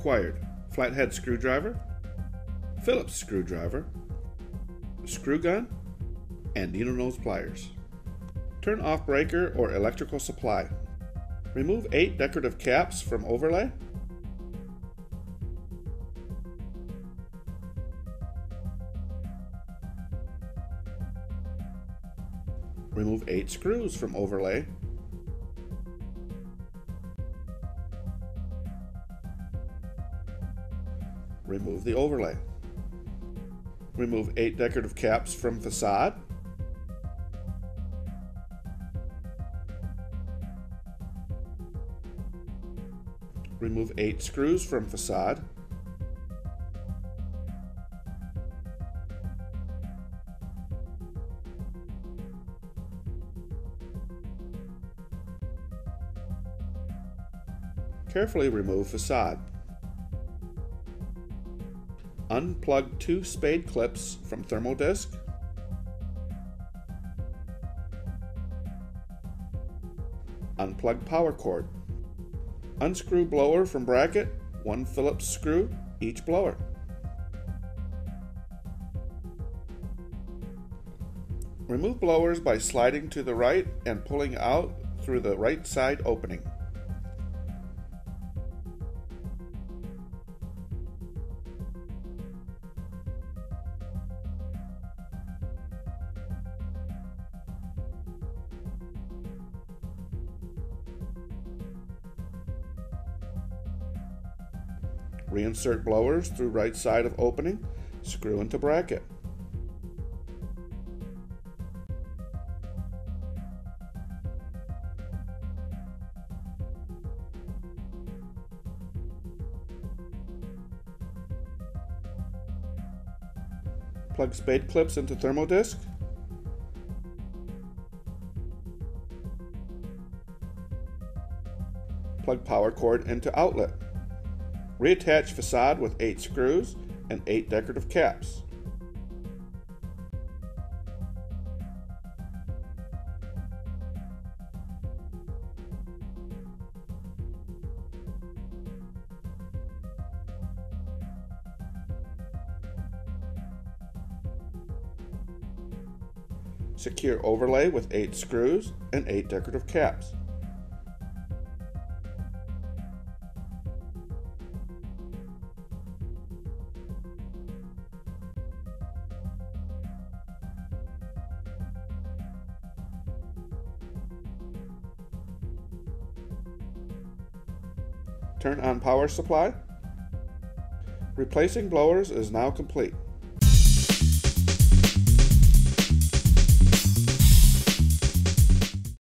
required: flathead screwdriver, Phillips screwdriver, screw gun, and needle nose pliers. Turn off breaker or electrical supply. Remove 8 decorative caps from overlay. Remove 8 screws from overlay. Remove the overlay. Remove 8 decorative caps from facade. Remove 8 screws from facade. Carefully remove facade. Unplug 2 spade clips from thermal disc. Unplug power cord. Unscrew blower from bracket, 1 Phillips screw each blower. Remove blowers by sliding to the right and pulling out through the right side opening. Reinsert blowers through right side of opening, screw into bracket. Plug spade clips into thermal disc. Plug power cord into outlet. Reattach facade with 8 screws and 8 decorative caps. Secure overlay with 8 screws and 8 decorative caps. Turn on power supply. Replacing blowers is now complete.